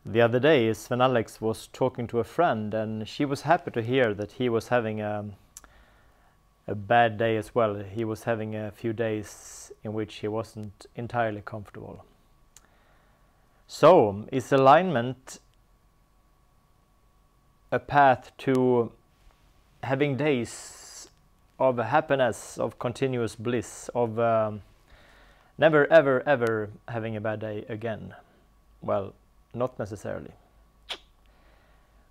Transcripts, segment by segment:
The other day, Sven-Alex was talking to a friend, and she was happy to hear that he was having a bad day as well. He was having a few days in which he wasn't entirely comfortable. So, is alignment a path to having days of happiness, of continuous bliss, of never ever ever having a bad day again? Well, not necessarily.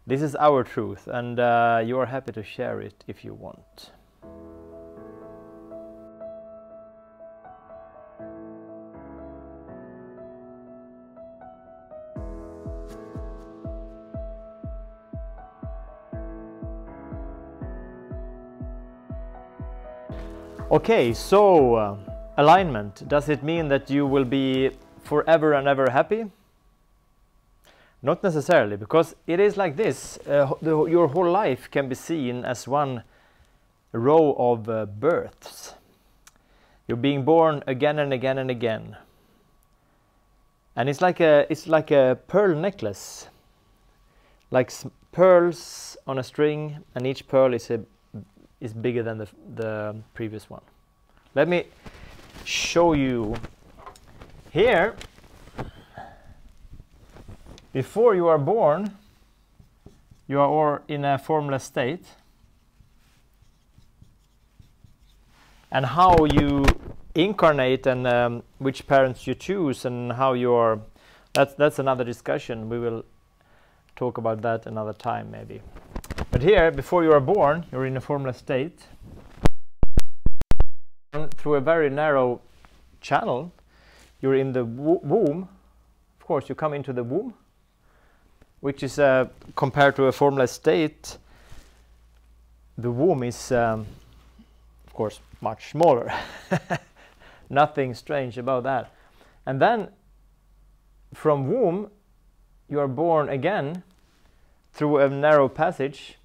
This is our truth, and you are happy to share it if you want. Okay, so alignment, does it mean that you will be forever and ever happy? Not necessarily, because it is like this. Your whole life can be seen as one row of births. You're being born again and again and again. And it's like a pearl necklace. Like pearls on a string, and each pearl is bigger than the previous one. Let me show you here. Before you are born, you are in a formless state, and how you incarnate and which parents you choose and how you are, that's another discussion. We will talk about that another time maybe. But here, before you are born, you're in a formless state. Through a very narrow channel, you're in the womb. Of course, you come into the womb, which is compared to a formless state, the womb is of course much smaller. Nothing strange about that. And then from womb you are born again through a narrow passage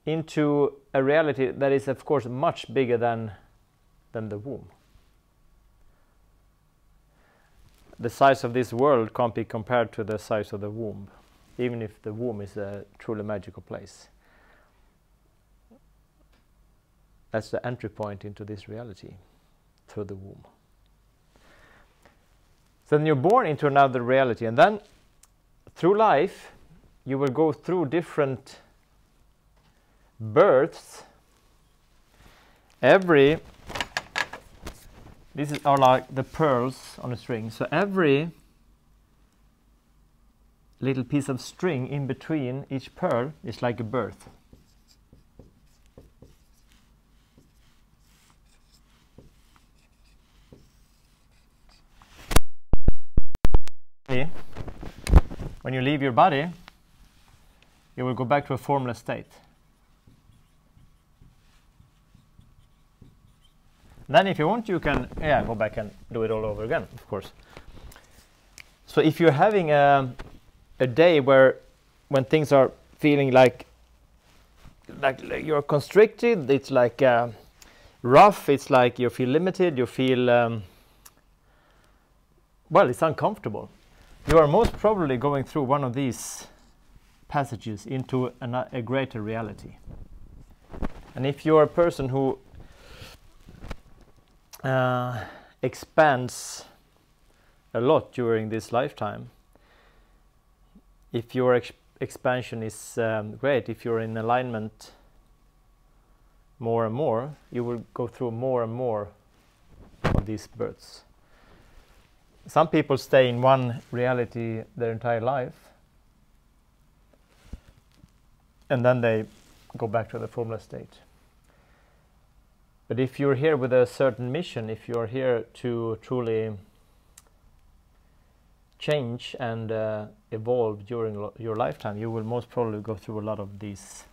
into a reality that is of course much bigger than the womb. The size of this world can't be compared to the size of the womb, even if the womb is a truly magical place. That's the entry point into this reality, through the womb. So then you're born into another reality, and then through life you will go through different births. These are like the pearls on a string. So every little piece of string in between each pearl is like a birth. When you leave your body, you will go back to a formless state. Then if you want, you can go back and do it all over again, of course. So if you're having a day when things are feeling like you're constricted, it's like rough, it's like you feel limited, you feel well, it's uncomfortable. You are most probably going through one of these passages into a greater reality. And if you're a person who expands a lot during this lifetime, if your expansion is great, if you're in alignment more and more, you will go through more and more of these births. Some people stay in one reality their entire life, and then they go back to the formless state. But if you're here with a certain mission, if you're here to truly change and evolve during your lifetime, you will most probably go through a lot of these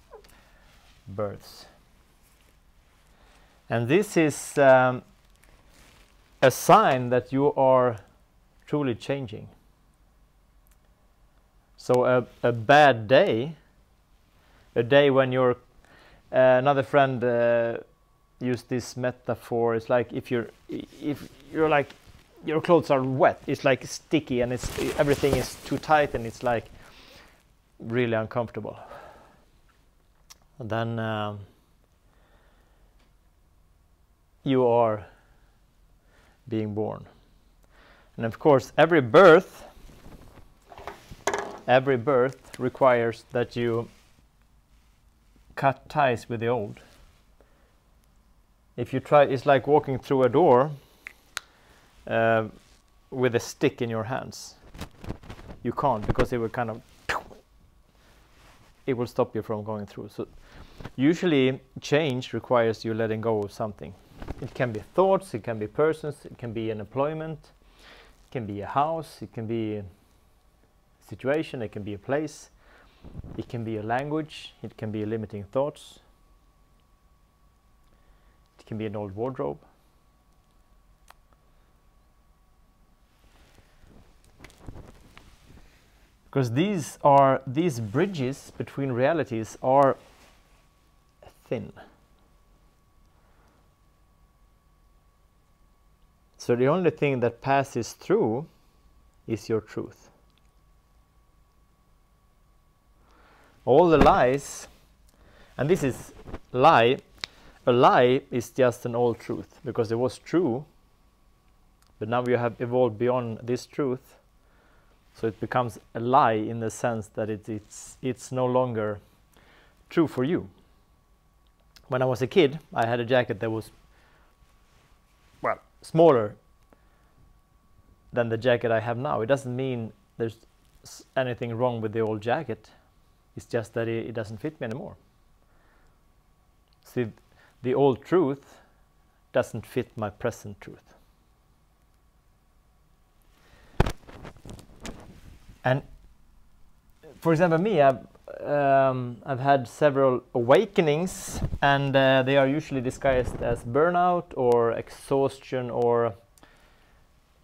births. And this is a sign that you are truly changing. So a bad day, a day when you're another friend used this metaphor. It's like if you're like your clothes are wet, it's like sticky, and everything is too tight, and it's like really uncomfortable. And then you are being born. And of course, every birth requires that you cut ties with the old. If you try, it's like walking through a door with a stick in your hands. You can't, because it will kind of, it will stop you from going through. So usually change requires you letting go of something. It can be thoughts, it can be persons, it can be an employment, it can be a house, it can be a situation, it can be a place, it can be a language, it can be limiting thoughts, it can be an old wardrobe. Because these bridges between realities are thin. So the only thing that passes through is your truth. All the lies, and this is lie, a lie is just an old truth, because it was true, but now you have evolved beyond this truth, so it becomes a lie in the sense that it's no longer true for you. When I was a kid, I had a jacket that was, well, smaller than the jacket I have now. It doesn't mean there's anything wrong with the old jacket. It's just that it doesn't fit me anymore. See, the old truth doesn't fit my present truth. And for example, me, I've had several awakenings, and they are usually disguised as burnout or exhaustion or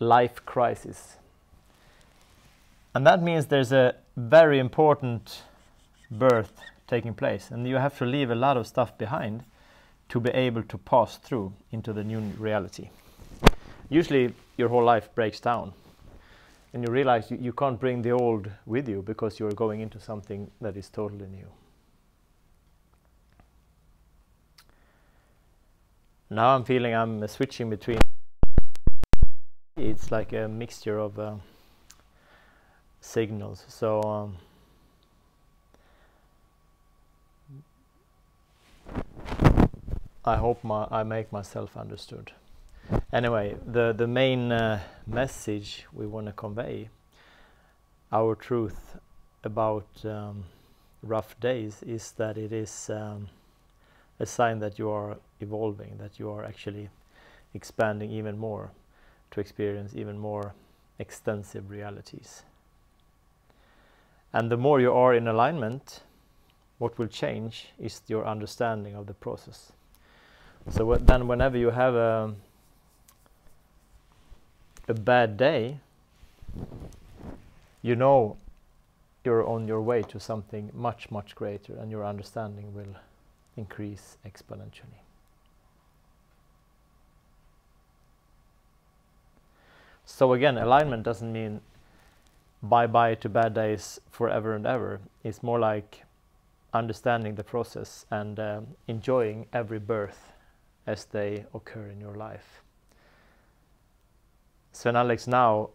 life crisis. And that means there's a very important birth taking place, and you have to leave a lot of stuff behind to be able to pass through into the new reality. Usually your whole life breaks down, and you realize you can't bring the old with you because you're going into something that is totally new. Now I'm feeling I'm switching between, it's like a mixture of signals. So I hope I make myself understood. Anyway, the main message we want to convey, our truth about rough days, is that it is a sign that you are evolving, that you are actually expanding even more to experience even more extensive realities. And the more you are in alignment, what will change is your understanding of the process. So then whenever you have a bad day, you know you're on your way to something much, much greater, and your understanding will increase exponentially. So again, alignment doesn't mean bye-bye to bad days forever and ever. It's more like understanding the process and enjoying every birth as they occur in your life. Sven-Alex now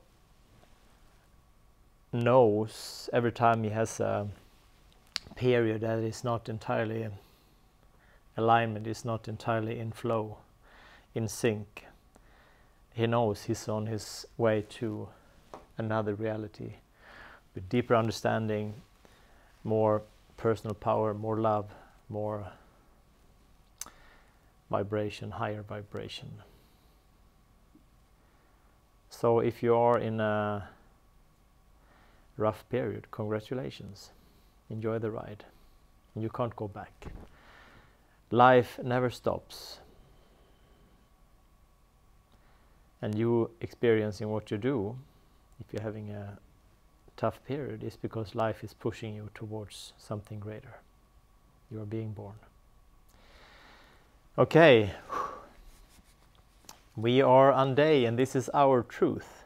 knows every time he has a period that is not entirely alignment, is not entirely in flow, in sync. He knows he's on his way to another reality with deeper understanding, more personal power, more love, more vibration, higher vibration. So if you are in a rough period, congratulations. Enjoy the ride. You can't go back. Life never stops. And you experiencing what you do, if you're having a tough period, is because life is pushing you towards something greater. You are being born. Okay. We are An-Dei, and this is our truth.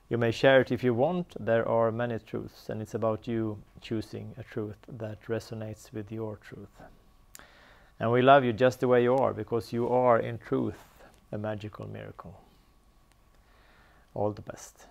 You may share it if you want. There are many truths, and it's about you choosing a truth that resonates with your truth. And we love you just the way you are, because you are in truth a magical miracle. All the best.